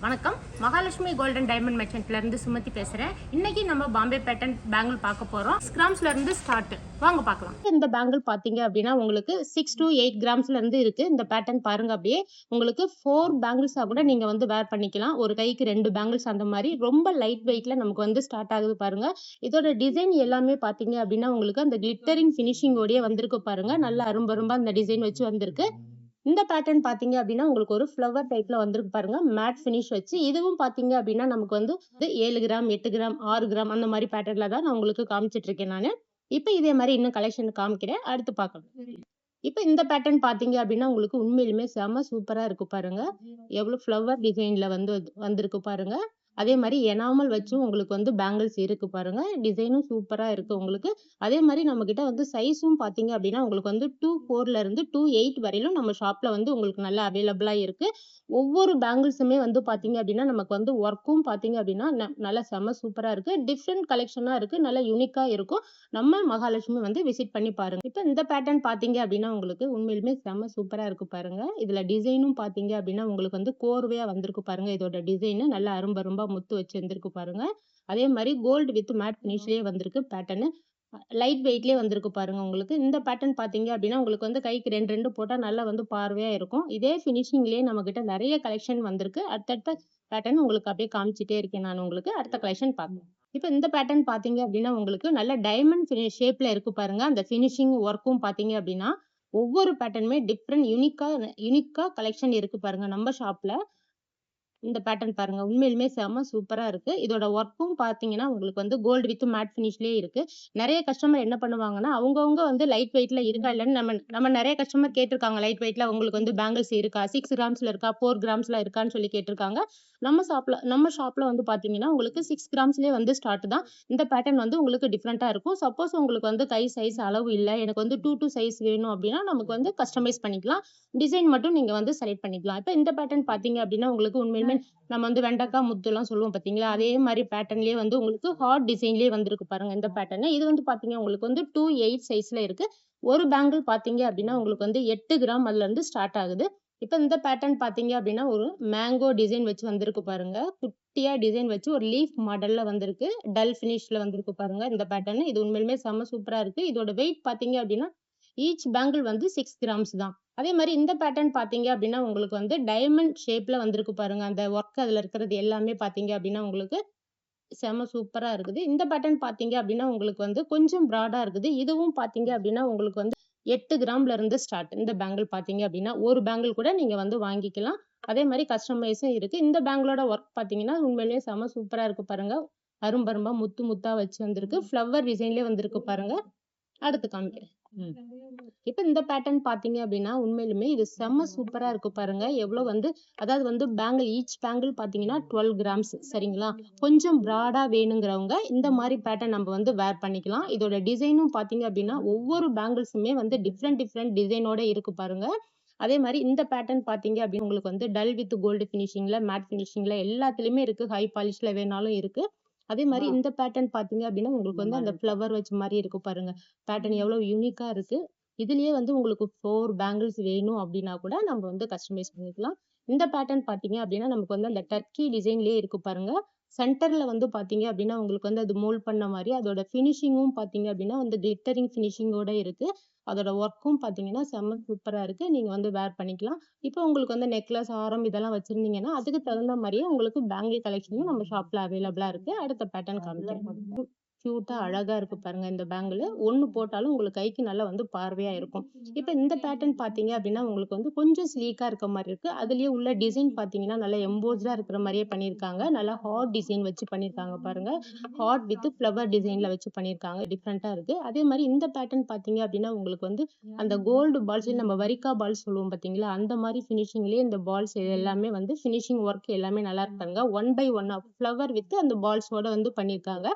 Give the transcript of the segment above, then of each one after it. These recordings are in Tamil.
வணக்கம். மகாலட்சுமி கோல்டன் டைமண்ட் மெர்ச்சன்ட்ல இருந்து சுமதி பேசுறேன். இன்னைக்கு நம்ம பாம்பே பேட்டர்ன் பேங்கிள் பார்க்க போறோம். 6 கிராம்ஸ்ல இருந்து ஸ்டார்ட். வாங்க பார்க்கலாம். இந்த பேங்கிள் பாத்தீங்க அப்படின்னா உங்களுக்கு 6 to 8 கிராம்ஸ்ல இருந்து இருக்கு. இந்த பேட்டர்ன் பாருங்க. அப்படியே உங்களுக்கு 4 பேங்கிள்ஸா கூட நீங்க வந்து வேர் பண்ணிக்கலாம். ஒரு கைக்கு 2 பேங்கிள்ஸ் அந்த மாதிரி ரொம்ப லைட் வெயிட்ல நமக்கு வந்து ஸ்டார்ட் ஆகுது பாருங்க. இதோட டிசைன் எல்லாமே பாத்தீங்க அப்படின்னா உங்களுக்கு அந்த கிளிட்டரிங் ஃபினிஷிங் ஓடயே வந்திருக்கு பாருங்க. நல்ல அரும்பரும்பா அந்த டிசைன் வச்சு வந்திருக்கு. இந்த பேட்டர்ன் பாத்தீங்க அப்படின்னா உங்களுக்கு ஒரு ஃப்ளவர் டைப்ல வந்திருக்கு பாருங்க. மேட் ஃபினிஷ் வச்சு இதுவும் பாத்தீங்க அப்படின்னா நமக்கு வந்து 7 கிராம் 8 கிராம் 6 கிராம் அந்த மாதிரி பேட்டர்ன்ல தான் நான் உங்களுக்கு காமிச்சிட்டு இருக்கேன் நானு. இப்ப இதே மாதிரி இன்னும் கலெக்ஷன் காமிக்கிறேன். அடுத்து பார்க்கலாம். இப்ப இந்த பேட்டர்ன் பாத்தீங்க அப்படின்னா உங்களுக்கு உண்மையிலுமே செம சூப்பரா இருக்கு பாருங்க. எவ்வளவு ஃப்ளவர் டிசைன்ல வந்து வந்திருக்கு பாருங்க. அதே மாதிரி எனாமல் வச்சும் உங்களுக்கு வந்து பேங்கிள்ஸ் இருக்கு பாருங்க. டிசைனும் சூப்பரா இருக்கு உங்களுக்கு. அதே மாதிரி நம்ம கிட்ட வந்து சைஸும் பாத்தீங்க அப்படின்னா உங்களுக்கு வந்து 2-4ல இருந்து 2-8 வரையிலும் நம்ம ஷாப்ல வந்து உங்களுக்கு நல்லா அவைலபிளா இருக்கு. ஒவ்வொரு பேங்கிள்ஸுமே வந்து பாத்தீங்க அப்படின்னா நமக்கு வந்து ஒர்க்கும் பாத்தீங்க அப்படின்னா நல்லா செம சூப்பரா இருக்கு. டிஃப்ரெண்ட் கலெக்ஷனா இருக்கு. நல்லா யூனிக்கா இருக்கும். நம்ம மகாலட்சுமி வந்து விசிட் பண்ணி பாருங்க. இப்ப இந்த பேட்டர்ன் பாத்தீங்க அப்படின்னா உங்களுக்கு உண்மையிலுமே செம சூப்பரா இருக்கு பாருங்க. இதுல டிசைனும் பாத்தீங்க அப்படின்னா உங்களுக்கு வந்து கோர்வையா வந்திருக்கு பாருங்க. இதோட டிசைன் நல்லா அரும்பரும்பா முத்து வச்சு வந்திருக்கு பாருங்க. அதே மாதிரி கோல்டு வித் மேட் பினிஷ்லயே வந்திருக்கு பேட்டர்ன். லைட் வெயிட்லயே வந்திருக்கு பாருங்க உங்களுக்கு. இந்த பேட்டர்ன் பாத்தீங்க அப்படின்னா உங்களுக்கு வந்து கைக்கு 2 போட்டா நல்லா வந்து பார்வையா இருக்கும். இதே ஃபினிஷிங்லயே நம்ம கிட்ட நிறைய கலெக்ஷன் வந்திருக்கு. அடுத்தடுத்த பேட்டர்ன் உங்களுக்கு அப்படியே காமிச்சிட்டே இருக்கேன் நான் உங்களுக்கு. அடுத்த கலெக்ஷன் பார்க்கலாம். இப்ப இந்த பேட்டர்ன் பாத்தீங்க அப்படின்னா உங்களுக்கு நல்ல டைமண்ட் ஷேப்ல இருக்கு பாருங்க. அந்த ஃபினிஷிங் ஒர்க்கும் பாத்தீங்க அப்படின்னா ஒவ்வொரு பேட்டர்னுமே டிஃப்ரெண்ட் யூனிக்கா கலெக்ஷன் இருக்கு பாருங்க நம்ம ஷாப்ல. இந்த பேட்டர்ன் பாருங்க. உண்மையிலுமே செம சூப்பரா இருக்கு. இதோட ஒர்க்கும் பார்த்தீங்கன்னா, உங்களுக்கு வந்து கோல்டு வித் மேட் ஃபினிஷ்லயே இருக்கு. நெறைய கஸ்டமர் என்ன பண்ணுவாங்கன்னா, அவங்கவங்க வந்து லைட் வெயிட்ல இருக்கா இல்லன்னு நம்ம நம்ம நெறைய கஸ்டமர் கேட்டிருக்காங்க. லைட் வெயிட்ல உங்களுக்கு வந்து பேங்கிள்ஸ் இருக்கா? 6 கிராம்ஸ்ல இருக்கா? 4 கிராம்ஸ்ல இருக்கான்னு சொல்லி கேட்டிருக்காங்க. நம்ம ஷாப்ல வந்து பார்த்தீங்கன்னா, உங்களுக்கு 6 கிராம்ஸ்லயே வந்து ஸ்டார்ட் தான். இந்த பேட்டர்ன் வந்து உங்களுக்கு டிஃபரெண்ட்டா இருக்கும். சப்போஸ் உங்களுக்கு வந்து கை சைஸ் அளவு இல்ல, எனக்கு வந்து 2 சைஸ் வேணும் அப்டின்னா, நமக்கு வந்து கஸ்டமைஸ் பண்ணிக்கலாம். டிசைன் மட்டும் நீங்க வந்து செலக்ட் பண்ணிக்கலாம். இப்ப இந்த பேட்டர்ன் பார்த்தீங்க அப்டின்னா, உங்களுக்கு உண்மையிலுமே நம்ம வந்து வெண்டைக்கா முத்துலாம் சொல்லுவோம் பார்த்தீங்களா? அதே மாரி பேட்டர்ன்லயே வந்து உங்களுக்கு ஹார்ட் டிசைன்லயே வந்திருக்கு பாருங்க இந்த பேட்டர்ன். இது வந்து பார்த்தீங்க உங்களுக்கு வந்து 2-8 சைஸ்ல இருக்கு. ஒரு பேங்கிள் பார்த்தீங்க அப்டின்னா, உங்களுக்கு வந்து 8 கிராம் அதுலருந்து ஸ்டார்ட் ஆகுது. இப்ப இந்த பேட்டர்ன் பார்த்தீங்க அப்டின்னா, ஒரு மேங்கோ டிசைன் வச்சு வந்திருக்கு பாருங்க. குட்டியா டிசைன் வச்சு ஒரு லீஃப் மாடல்ல வந்திருக்கு. டல் ஃபினிஷ்ல வந்திருக்கு பாருங்க இந்த பேட்டர்ன். இது உண்மையிலுமே செம்ம சூப்பரா இருக்கு. இதோட வெயிட் பார்த்தீங்க அப்டின்னா, ஈச் பேங்கிள் வந்து 6 கிராம்ஸ் தான். அதே மாரி இந்த பேட்டர்ன் பார்த்தீங்க அப்டின்னா, உங்களுக்கு வந்து டைமண்ட் ஷேப்ல வந்திருக்கு பாருங்க. அந்த ஒர்க் அதுல இருக்கிறது எல்லாமே பார்த்தீங்க அப்டின்னா, உங்களுக்கு செம சூப்பரா இருக்குது. இந்த பேட்டர்ன் பார்த்தீங்க அப்டின்னா, உங்களுக்கு வந்து கொஞ்சம் ப்ராடா இருக்குது. இதுவும் பார்த்தீங்க அப்டின்னா, உங்களுக்கு வந்து 8 கிராம்ல இருந்து ஸ்டார்ட். இந்த பேங்கிள் பார்த்தீங்க அப்டின்னா, ஒரு பேங்கிள் கூட நீங்க வந்து வாங்கிக்கலாம். அதே மாரி கஸ்டமைஸும் இருக்கு. இந்த பேங்கிளோட ஒர்க் பார்த்தீங்கன்னா, உண்மையிலேயே செம சூப்பரா இருக்கு பாருங்க. அரும்பரும்பா முத்து முத்தா வச்சு வந்திருக்கு. ஃப்ளவர் டிசைன்லயே வந்திருக்கு பாருங்க. அடுத்து காமிக்கிறேன். ம். இப்ப இந்த பேட்டர்ன் பார்த்தீங்க அப்டின்னா, உண்மையிலுமே இது செம்ம சூப்பரா இருக்கு பாருங்க. எவ்ளோ வந்து அதாவது வந்து ஈச் பேங்கிள் பார்த்தீங்கன்னா 12 கிராம்ஸ் சரிங்களா? கொஞ்சம் ப்ராடா வேணுங்கிறவங்க இந்த மாரி பேட்டர்ன் நம்ம வந்து வேர் பண்ணிக்கலாம். இதோட டிசைனும் பார்த்தீங்க அப்டின்னா, ஒவ்வொரு பேங்கிள்ஸுமே வந்து டிஃப்ரெண்ட் டிசைனோட இருக்கு பாருங்க. அதே மாரி இந்த பேட்டர்ன் பார்த்தீங்க அப்டின்னா, உங்களுக்கு வந்து டல் வித் கோல்டு ஃபினிஷிங்ல, மேட் ஃபினிஷிங்ல எல்லாத்துலயுமே இருக்கு. ஹை பாலிஷ்ல வேணாலும் இருக்கு. அதே மாரி இந்த பேட்டர்ன் பார்த்தீங்க அப்டின்னா, உங்களுக்கு வந்து அந்த ஃப்ளவர் வச்ச மாரி இருக்கு பாருங்க. பேட்டர்ன் எவ்வளவு யூனிக்கா இருக்கு. இதுலயே வந்து உங்களுக்கு 4 பேங்கிள்ஸ் வேணும் அப்டின்னா கூட நம்ம வந்து கஸ்டமைஸ் பண்ணிக்கலாம். இந்த பேட்டர்ன் பார்த்தீங்க அப்டின்னா, நமக்கு வந்து அந்த டர்க்கி டிசைன்லயே இருக்கு பாருங்க. சென்டர்ல வந்து பார்த்தீங்க அப்டின்னா, உங்களுக்கு வந்து அது மோல்ட் பண்ண மாரி அதோட ஃபினிஷிங்கும் பார்த்தீங்க அப்டின்னா, வந்து கிளிட்டரிங் ஃபினிஷிங்கோட இருக்கு. அதோட ஒர்க்கும் பார்த்தீங்கன்னா, செம்ம சூப்பரா இருக்கு. நீங்க வந்து வேர் பண்ணிக்கலாம். இப்போ உங்களுக்கு வந்து நெக்லஸ், ஆரம் இதெல்லாம் வச்சிருந்தீங்கன்னா, அதுக்கு தகுந்த மாரியே உங்களுக்கு பேங்கிள் கலெக்ஷனும் நம்ம ஷாப்ல அவைலபிளா இருக்கு. அடுத்த பேட்டர்ன் காமிக்கிறேன். கியூட்டா அழகா இருக்கு பாருங்க இந்த பேங்கிள். ஒண்ணு போட்டாலும் உங்களுக்கு கைக்கு நல்லா வந்து பார்வையா இருக்கும். இப்ப இந்த பேட்டர்ன் பார்த்தீங்க அப்டின்னா, உங்களுக்கு வந்து கொஞ்சம் ஸ்லீக்கா இருக்க மாரி இருக்கு. அதுலயே உள்ள டிசைன் பார்த்தீங்கன்னா, நல்லா எம்போஸ்டா இருக்கிற மாரியே பண்ணியிருக்காங்க. நல்லா ஹார்ட் டிசைன் வச்சு பண்ணியிருக்காங்க பாருங்க. ஹார்ட் வித் ஃப்ளவர் டிசைன்ல வச்சு பண்ணியிருக்காங்க. டிஃபரெண்ட்டா இருக்கு. அதே மாரி இந்த பேட்டர்ன் பார்த்தீங்க அப்டின்னா, உங்களுக்கு வந்து அந்த கோல்டு பால்ஸ் நம்ம வரிக்கா பால்ஸ் சொல்லுவோம் பார்த்தீங்களா? அந்த மாரி ஃபினிஷிங்லயே இந்த பால்ஸ் எல்லாமே வந்து ஃபினிஷிங் ஒர்க் எல்லாமே நல்லா இருக்கு பாருங்க. ஒன் பை ஒன்னா ஃப்ளவர் வித் அந்த பால்ஸோட வந்து பண்ணியிருக்காங்க.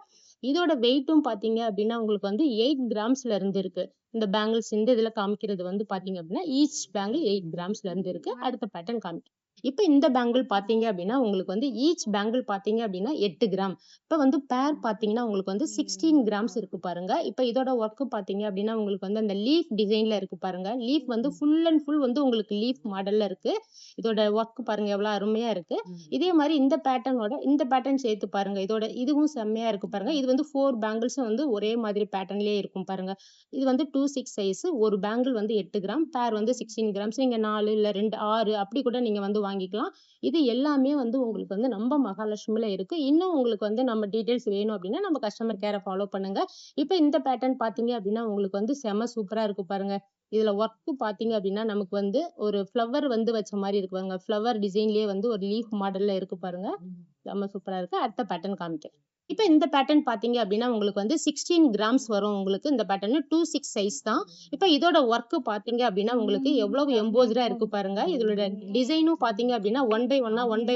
இதோட வெயிட்டும் பார்த்தீங்க அப்டின்னா, உங்களுக்கு வந்து 8 கிராம்ஸ்ல இருந்து இருக்கு. இந்த பேங்கிள்ஸ் இந்த இதுல காமிக்கிறது வந்து பார்த்தீங்க அப்டின்னா, ஈச் பேங்கிள் 8 கிராம்ஸ்ல இருந்து இருக்கு. அடுத்த பேட்டர்ன் காமிக்கிறேன். இப்ப இந்த பேங்கிள் பார்த்தீங்க அப்படின்னா, உங்களுக்கு வந்து ஈச் பேங்கிள் பார்த்தீங்க அப்படின்னா 8 கிராம். இப்ப வந்து பேர் பார்த்தீங்கன்னா, உங்களுக்கு வந்து 16 கிராம்ஸ் இருக்கு பாருங்க. இப்ப இதோட ஒர்க் பார்த்தீங்க அப்படின்னா, உங்களுக்கு வந்து அந்த லீஃப் டிசைன்ல இருக்கு பாருங்க. லீஃப் வந்து ஃபுல் அண்ட் ஃபுல் வந்து உங்களுக்கு லீஃப் மாடல்ல இருக்கு. இதோட ஒர்க் பாருங்க எவ்வளோ அருமையா இருக்கு. இதே மாரி இந்த பேட்டர்ன் சேர்த்து பாருங்க. இதுவும் செம்மையா இருக்கு பாருங்க. இது வந்து 4 பேங்கிள்ஸும் வந்து ஒரே மாதிரி பேட்டர்ன்லயே இருக்கும் பாருங்க. இது வந்து 2, 6 சைஸ். ஒரு பேங்கிள் வந்து 8 கிராம், பேர் வந்து 16 கிராம்ஸ். நீங்க 4 இல்ல 2, 6 அப்படி கூட நீங்க வந்து வாங்கிக்கலாம். இது எல்லாமே வந்து உங்களுக்கு வந்து நம்ம மகாலட்சுமில இருக்கு. இன்னும் உங்களுக்கு வந்து நம்ம டீட்டெயில்ஸ் வேணும் அப்படின்னா, நம்ம கஸ்டமர் கேர ஃபாலோ பண்ணுங்க. இப்ப இந்த பேட்டர்ன் பார்த்தீங்க அப்படின்னா, உங்களுக்கு வந்து செம சூப்பரா இருக்கு பாருங்க. இதுல ஒர்க் பார்த்தீங்க அப்படின்னா, நமக்கு வந்து ஒரு ஃப்ளவர் வந்து வச்ச மாரி இருக்கு பாருங்க. ஃப்ளவர் டிசைன்லயே வந்து ஒரு லீஃப் மாடல்ல இருக்கு பாருங்க. செம்ம சூப்பரா இருக்கு. அடுத்த பேட்டர்ன் காமிக்கிறேன். இப்ப இந்த பேட்டர்ன் பார்த்தீங்க அப்படின்னா, உங்களுக்கு வந்து 16 கிராம்ஸ் வரும் உங்களுக்கு. இந்த பேட்டர்ன் 2, 6 சைஸ் தான். இப்ப இதோட ஒர்க் பார்த்தீங்க அப்படின்னா, உங்களுக்கு எவ்வளவு எம்போஸ்டா இருக்கு பாருங்க. இதோட டிசைனும் பார்த்தீங்க அப்படின்னா, ஒன் பை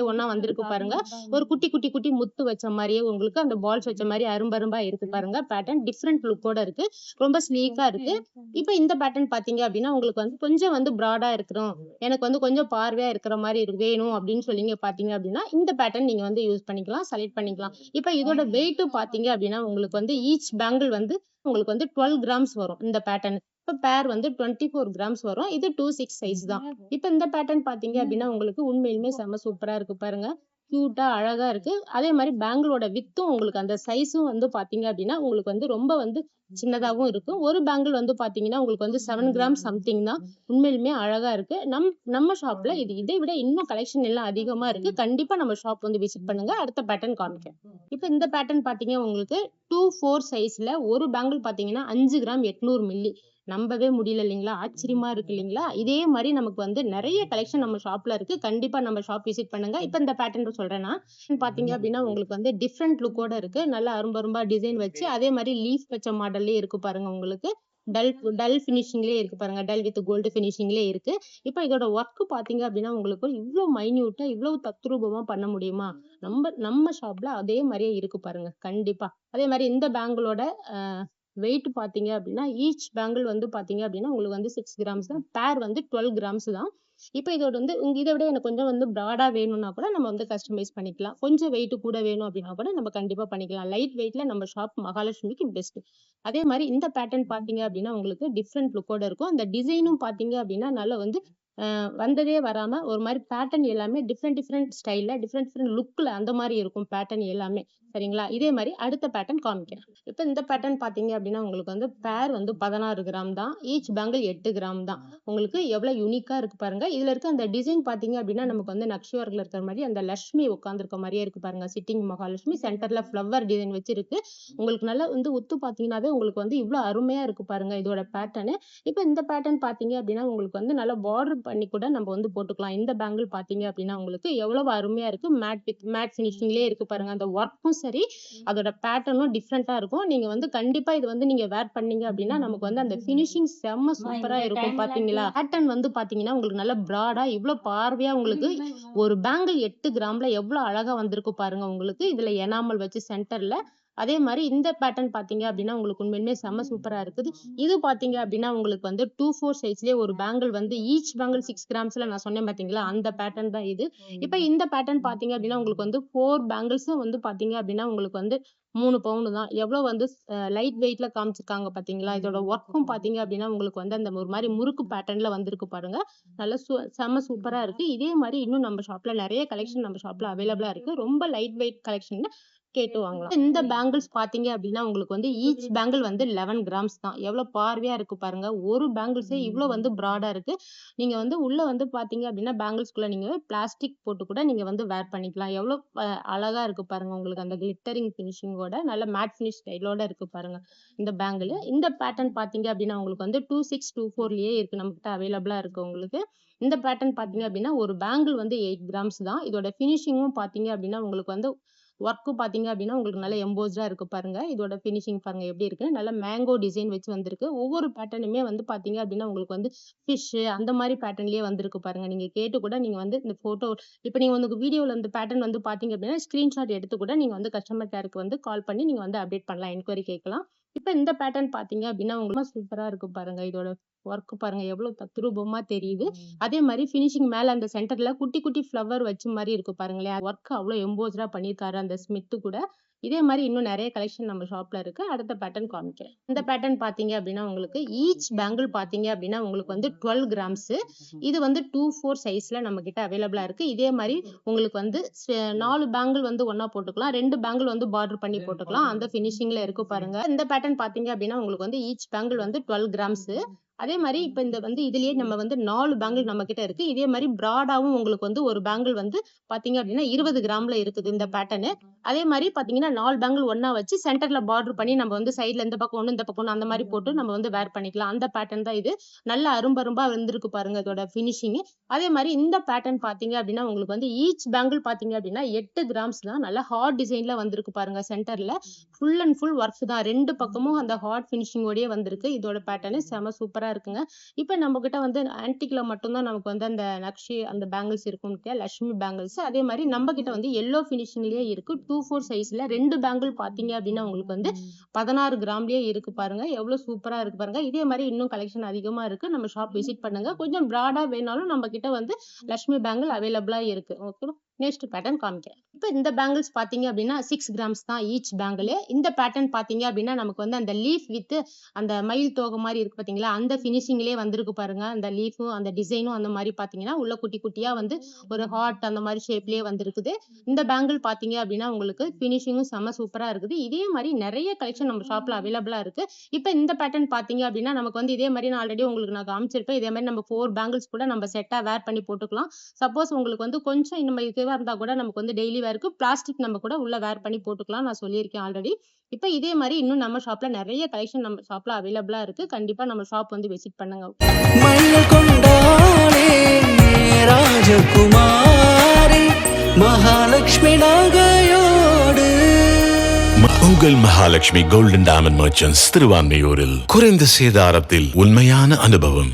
ஒன்னா வந்திருக்கு பாருங்க. ஒரு குட்டி முத்து வச்ச மாரியே உங்களுக்கு அந்த பால்ஸ் வச்ச மாரி அரும்பரும்பா இருக்கு பாருங்க. பேட்டர்ன் டிஃபரெண்ட் லுக்கோட இருக்கு. ரொம்ப ஸ்லீக்கா இருக்கு. இப்ப இந்த பேட்டர்ன் பார்த்தீங்க அப்படின்னா, உங்களுக்கு வந்து கொஞ்சம் வந்து பிராடா இருக்கணும். எனக்கு வந்து கொஞ்சம் பார்வையா இருக்கிற மாரி வேணும் அப்படின்னு சொல்லி பார்த்தீங்க அப்படின்னா, இந்த பேட்டர்ன் நீங்க வந்து யூஸ் பண்ணிக்கலாம். செலக்ட் பண்ணிக்கலாம். இப்ப இதோட வெயிட் பார்த்தீங்க அப்படின்னா, உங்களுக்கு வந்து ஈச் பேங்கிள் வந்து உங்களுக்கு வந்து 12 கிராம்ஸ் வரும் இந்த பேட்டர்ன். இப்ப பேர் வந்து 24 கிராம்ஸ் வரும். இது 2, 6 சைஸ் தான். இப்ப இந்த பேட்டர்ன் பார்த்தீங்க அப்படின்னா, உங்களுக்கு உண்மையிலுமே செம்ம சூப்பரா இருக்கு பாருங்க. கியூட்டா அழகா இருக்கு. அதே மாரி பேங்கிளோட வித்தும் உங்களுக்கு அந்த சைஸும் வந்து பார்த்தீங்க அப்படின்னா, உங்களுக்கு வந்து ரொம்ப வந்து சின்னதாவும் இருக்கும். ஒரு பேங்கிள் வந்து பார்த்தீங்கன்னா, உங்களுக்கு வந்து 7 கிராம் சம்திங் தான். உண்மையிலுமே அழகா இருக்கு. நம்ம ஷாப்ல இதை விட இன்னும் கலெக்ஷன் எல்லாம் அதிகமா இருக்கு. கண்டிப்பா நம்ம ஷாப் வந்து விசிட் பண்ணுங்க. அடுத்த பேட்டர்ன் காமிக்கிறேன். இப்ப இந்த பேட்டர்ன் பார்த்தீங்க உங்களுக்கு 2, 4 சைஸ்ல ஒரு பேங்கிள் பார்த்தீங்கன்னா 5 கிராம் 800 மில்லி. நம்பவே முடியல இல்லைங்களா? ஆச்சரியமா இருக்கு இல்லைங்களா? இதே மாரி நமக்கு வந்து நெறைய கலெக்ஷன் நம்ம ஷாப்ல இருக்கு. கண்டிப்பா நம்ம ஷாப் விசிட் பண்ணுங்க. இப்ப இந்த பேட்டர்ன் சொல்றேன்னா, பார்த்தீங்க அப்படின்னா, உங்களுக்கு வந்து டிஃபரெண்ட் லுக்கோட இருக்கு. நல்லா அரும்பரும்பா டிசைன் வச்சு, அதே மாரி லீஃப் வச்ச மாடல்லயே இருக்கு பாருங்க உங்களுக்கு. டல் டல் ஃபினிஷிங்லயே இருக்கு பாருங்க. டல் வித் கோல்டு ஃபினிஷிங்லயே இருக்கு. இப்ப இதோட ஒர்க் பார்த்தீங்க அப்படின்னா, உங்களுக்கு இவ்ளோ மைன்யூட்டா, இவ்வளவு தத்ரூபமா பண்ண முடியுமா? நம்ம ஷாப்ல அதே மாரியே இருக்கு பாருங்க. கண்டிப்பா. அதே மாரி இந்த பேங்கிளோட அ வெயிட் பார்த்தீங்க அப்படின்னா, ஈச் பேங்கிள் வந்து பார்த்தீங்க அப்படின்னா, உங்களுக்கு வந்து 6 கிராம்ஸ் தான். பேர் வந்து 12 கிராம்ஸ் தான். இப்ப இதோட வந்து இத விட எனக்கு கொஞ்சம் வந்து பிராடா வேணும்னா கூட நம்ம வந்து கஸ்டமைஸ் பண்ணிக்கலாம். கொஞ்சம் வெயிட் கூட வேணும் அப்படின்னா கூட நம்ம கண்டிப்பா பண்ணிக்கலாம். லைட் வெயிட்ல நம்ம ஷாப் மகாலட்சுமிக்கு பெஸ்ட். அதே மாரி இந்த பேட்டர்ன் பார்த்தீங்க அப்படின்னா, உங்களுக்கு டிஃபரெண்ட் லுக்கோட இருக்கும். அந்த டிசைனும் பார்த்தீங்க அப்படின்னா, நல்லா வந்து வந்ததே வராம ஒரு மாரி பேட்டர்ன் எல்லாமே டிஃபரெண்ட் ஸ்டைல்ல, டிஃபரெண்ட் லுக்ல அந்த மாரி இருக்கும் பேட்டர்ன் எல்லாமே. சரிங்களா? இதே மாரி அடுத்த பேட்டர்ன் காமிக்கிறேன். இப்ப இந்த பேட்டர்ன் பார்த்தீங்க அப்படின்னா, உங்களுக்கு வந்து பேர் வந்து 16 கிராம் தான். ஈச் பேங்கிள் 8 கிராம் தான். உங்களுக்கு எவ்வளோ யூனிக்கா இருக்கு பாருங்க. இதுல இருக்க அந்த டிசைன் பார்த்தீங்க அப்படின்னா, நமக்கு வந்து நக்ஷி ஒர்க்ல இருக்கிற மாரி அந்த லட்சுமி உட்கார்ந்திருக்க மாரியே இருக்கு பாருங்க. சிட்டிங் மகாலட்சுமி சென்டர்ல ஃப்ளவர் டிசைன் வச்சு இருக்கு. உங்களுக்கு நல்லா வந்து உத்து பார்த்தீங்கன்னாவே உங்களுக்கு வந்து இவ்ளோ அருமையா இருக்கு பாருங்க இதோட பேட்டர்னு. இப்ப இந்த பேட்டர்ன் பார்த்தீங்க அப்படின்னா, உங்களுக்கு வந்து நல்லா பார்டர் பண்ணி கூட நம்ம வந்து போட்டுக்கலாம். இந்த பேங்கிள் பார்த்தீங்க அப்படின்னா, உங்களுக்கு எவ்வளவு அருமையா இருக்கு. மேட் ஃபினிஷிங்லயே இருக்கு பாருங்க. அந்த ஒர்க்கும் சரி, அதோட பேட்டர்னும் டிஃபரெண்ட்டா இருக்கும். நீங்க வந்து கண்டிப்பா இது வந்து நீங்க வேர் பண்ணீங்க அப்படின்னா, நமக்கு வந்து அந்த ஃபினிஷிங் செம்ம சூப்பரா இருக்கும் பார்த்தீங்களா? பேட்டர்ன் வந்து பார்த்தீங்கன்னா, உங்களுக்கு நல்லா பிராடா இவ்ளோ பார்வையா உங்களுக்கு ஒரு பேங்கிள் 8 கிராம்ல எவ்ளோ அழகா வந்திருக்கு பாருங்க உங்களுக்கு. இதுல எனாமல் வச்சு சென்டர்ல. அதே மாரி இந்த பேட்டர்ன் பார்த்தீங்க அப்படின்னா, உங்களுக்கு உண்மையிலுமே செம்ம சூப்பரா இருக்குது. இது பார்த்தீங்க அப்படின்னா, உங்களுக்கு வந்து 2, 4 சைஸ்லயே ஒரு பேங்கிள் வந்து ஈச் பேங்கிள் 6 கிராம்ஸ்ல நான் சொன்னேன் பார்த்தீங்களா? அந்த பேட்டர்ன் தான் இது. இப்ப இந்த பேட்டர்ன் பார்த்தீங்க அப்படின்னா, உங்களுக்கு வந்து 4 பேங்கிள்ஸும் வந்து பார்த்தீங்க அப்படின்னா, உங்களுக்கு வந்து 3 பவுன் தான். எவ்வளோ வந்து லைட் வெயிட்ல காமிச்சிருக்காங்க பார்த்தீங்களா? இதோட ஒர்க்கும் பார்த்தீங்க அப்படின்னா, உங்களுக்கு வந்து அந்த ஒரு மாரி முறுக்கு பேட்டர்ன்ல வந்திருக்கு பாருங்க. நல்லா செம்ம சூப்பரா இருக்கு. இதே மாரி இன்னும் நம்ம ஷாப்ல நெறைய கலெக்ஷன் நம்ம ஷாப்ல அவைலபிளா இருக்கு. ரொம்ப லைட் வெயிட் கலெக்ஷன் கேட்டு வாங்கலாம். இந்த பேங்கிள்ஸ் பார்த்தீங்க அப்படின்னா, உங்களுக்கு வந்து ஈச் பேங்கிள் வந்து 11 கிராம்ஸ் தான். எவ்வளோ பார்வையா இருக்கு பாருங்க. ஒரு பேங்கிள்ஸே இவ்ளோ வந்து பிராடா இருக்கு. நீங்க வந்து உள்ள வந்து பார்த்தீங்க அப்படின்னா, பேங்கிள்ஸ்குள்ள நீங்க பிளாஸ்டிக் போட்டு கூட நீங்க வந்து வேர் பண்ணிக்கலாம். எவ்வளோ அழகா இருக்கு பாருங்க. உங்களுக்கு அந்த கிளிட்டரிங் ஃபினிஷிங்கோட நல்ல மேட் ஃபினிஷ் ஸ்டைலோட இருக்கு பாருங்க. இந்த பேங்கிள். இந்த பேட்டர்ன் பார்த்தீங்க அப்படின்னா, உங்களுக்கு வந்து 26, 24லயே இருக்கு. நம்மகிட்ட அவைலபிளா இருக்கு உங்களுக்கு. இந்த பேட்டர்ன் பார்த்தீங்க அப்படின்னா, ஒரு பேங்கிள் வந்து 8 கிராம்ஸ் தான். இதோட ஃபினிஷிங்கும் பார்த்தீங்க அப்படின்னா, உங்களுக்கு வந்து ஒர்க் பார்த்தீங்க அப்படின்னா, உங்களுக்கு நல்லா எம்போஸ்டா இருக்கு பாருங்க. இதோட ஃபினிஷிங் பாருங்க எப்படி இருக்குன்னு. நல்ல மேங்கோ டிசைன் வச்சு வந்திருக்கு. ஒவ்வொரு பேட்டர்னுமே வந்து பார்த்தீங்க அப்படின்னா, உங்களுக்கு வந்து ஃபிஷ் அந்த மாரி பேட்டர்ன்லயே வந்திருக்கு பாருங்க. நீங்க கேட்டு கூட நீங்க வந்து இந்த ஃபோட்டோ இப்ப நீங்க வந்து வீடியோல இந்த பேட்டர்ன் வந்து பார்த்தீங்க அப்படின்னா, ஸ்கிரீன்ஷாட் எடுத்து கூட நீங்க வந்து கஸ்டமர் கேருக்கு வந்து கால் பண்ணி நீங்க வந்து அப்டேட் பண்ணலாம். என்குயரி கேட்கலாம். இப்ப இந்த பேட்டர்ன் பாத்தீங்க அப்படின்னா உங்களுக்கு சூப்பரா இருக்கு பாருங்க. இதோட ஒர்க் பாருங்க எவ்வளவு தத்ரூபமா தெரியுது. அதே மாதிரி ஃபினிஷிங் மேல அந்த சென்டர்ல குட்டி குட்டி ஃப்ளவர் வச்ச மாதிரி இருக்கு பாருங்களேன். ஒர்க் அவ்வளவு எம்போஸ்டா பண்ணியிருக்காரு அந்த ஸ்மித் கூட. இதே மாதிரி இன்னும் நிறைய கலெக்ஷன் நம்ம ஷாப்ல இருக்கு. அடுத்த பேட்டர்ன் காமிக்கிறேன். இந்த பேட்டர்ன் பாத்தீங்க அப்படின்னா உங்களுக்கு ஈச் பேங்கிள் பாத்தீங்க அப்படின்னா உங்களுக்கு வந்து 12 கிராம்ஸ். இது வந்து 2-4 சைஸ்ல நம்ம கிட்ட அவைலபிளா இருக்கு. இதே மாதிரி உங்களுக்கு வந்து 4 பேங்கிள் வந்து ஒன்னா போட்டுக்கலாம், 2 பேங்கிள் வந்து பார்டர் பண்ணி போட்டுக்கலாம். அந்த ஃபினிஷிங்ல இருக்கு பாருங்க. இந்த பேட்டர்ன் பாத்தீங்க அப்படின்னா உங்களுக்கு வந்து ஈச் பேங்கிள் வந்து 12 கிராம்ஸ். அதே மாதிரி இப்ப இந்த வந்து இதுலயே நம்ம வந்து 4 பேங்கிள் நம்ம கிட்ட இருக்கு. இதே மாதிரி பிராடாவும் உங்களுக்கு வந்து ஒரு பேங்கிள் வந்து பாத்தீங்க அப்படின்னா 20 கிராம்ல இருக்குது இந்த பேட்டர்ன். அதே மாதிரி பாத்தீங்கன்னா 4 பேங்கிள் ஒன்னா வச்சு சென்டர்ல பார்டர் பண்ணி நம்ம வந்து சைடுல இந்த பக்கம் ஒண்ணு இந்த பக்கம் ஒண்ணு அந்த மாதிரி போட்டு நம்ம வந்து வேர் பண்ணிக்கலாம். அந்த பேட்டர்ன் தான் இது. நல்ல அரும்பரும்பா வந்திருக்கு பாருங்க இதோட ஃபினிஷிங். அதே மாதிரி இந்த பேட்டர்ன் பாத்தீங்க அப்படின்னா உங்களுக்கு வந்து ஈச் பேங்கிள் பாத்தீங்க அப்படின்னா 8 கிராம்ஸ் தான். நல்ல ஹார்ட் டிசைன்ல வந்திருக்கு பாருங்க. சென்டர்ல ஃபுல் அண்ட் ஃபுல் ஒர்க் தான். 2 பக்கமும் அந்த ஹார்ட் ஃபினிஷிங் ஓடயே வந்திருக்கு. இதோட பேட்டர்ன் செம சூப்பரா இருக்குங்க. இப்ப நம்ம கிட்ட வந்து ஆன்டிக்ல மட்டும்தான் நமக்கு வந்து அந்த நக்ஷி அந்த பேங்கிள்ஸ் இருக்கும், லட்சுமி பேங்கிள்ஸ். அதே மாதிரி நம்ம கிட்ட வந்து எல்லோ ஃபினிஷிங்லயே இருக்கு. 2-4 சைஸ்ல 2 பேங்கிள் பாத்தீங்க அப்படின்னா உங்களுக்கு வந்து 16 கிராம்லயே இருக்கு பாருங்க. எவ்வளவு சூப்பரா இருக்கு பாருங்க. இதே மாதிரி இன்னும் கலெக்ஷன் அதிகமா இருக்கு. நம்ம ஷாப் விசிட் பண்ணுங்க. கொஞ்சம் பிராடா வேணாலும் நம்ம கிட்ட வந்து லட்சுமி பேங்கிள் அவைலபிளா இருக்கு. ஓகே, நெக்ஸ்ட் பேட்டர்ன் காமிக்கிறேன். இப்ப இந்த பேங்கிள்ஸ் பாத்தீங்க அப்படின்னா 6 கிராம்ஸ் தான் ஈச் பேங்கிள். இந்த பேட்டர்ன் பாத்தீங்க அப்படின்னா நமக்கு வந்து அந்த லீஃப் வித் அந்த மயில் தோகை மாதிரி இருக்கு பாத்தீங்களா, அந்த ஃபினிஷிங்லயே வந்திருக்கு பாருங்க. அந்த லீஃபும் அந்த டிசைனும் அந்த மாதிரி பாத்தீங்கன்னா உள்ள குட்டி குட்டியா வந்து ஒரு ஹார்ட் அந்த மாதிரி ஷேப்லயே வந்திருக்குது. இந்த பேங்கிள் பாத்தீங்க அப்படின்னா உங்களுக்கு ஃபினிஷிங்கும் செம சூப்பரா இருக்குது. இதே மாதிரி நிறைய கலெக்ஷன் நம்ம ஷாப்ல அவைலபிளா இருக்கு. இப்ப இந்த பேட்டர்ன் பாத்தீங்க அப்படின்னா நமக்கு வந்து இதே மாதிரி நான் ஆல்ரெடி உங்களுக்கு நான் காமிச்சிருப்பேன். இதே மாதிரி நம்ம 4 பேங்கிள்ஸ் கூட நம்ம செட்டா வேர் பண்ணி போட்டுக்கலாம். சப்போஸ் உங்களுக்கு வந்து கொஞ்சம் நம்ம இதுவா இருந்தா கூட நமக்கு வந்து டெய்லி வேருக்கு பிளாஸ்டிக் நம்ம கூட உள்ள வேர் பண்ணி போட்டுக்கலாம். நான் சொல்லியிருக்கேன் ஆல்ரெடி. இப்ப இதே மாதிரி இன்னும் நம்ம ஷாப்ல நிறைய கலெக்ஷன் நம்ம ஷாப்ல அவைலபிளா இருக்கு. கண்டிப்பா நம்ம ஷாப் வந்து விசிட் பண்ணுங்க. மயில் கொண்டாளே ராஜகுமாரி மகாலட்சுமி நகையோடு. உங்கள் மகாலட்சுமி கோல்டன் டைமண்ட் மர்ச்சன்ட்ஸ் திருவான்மையூரில் குறைந்த சேதாரத்தில் உண்மையான அனுபவம்.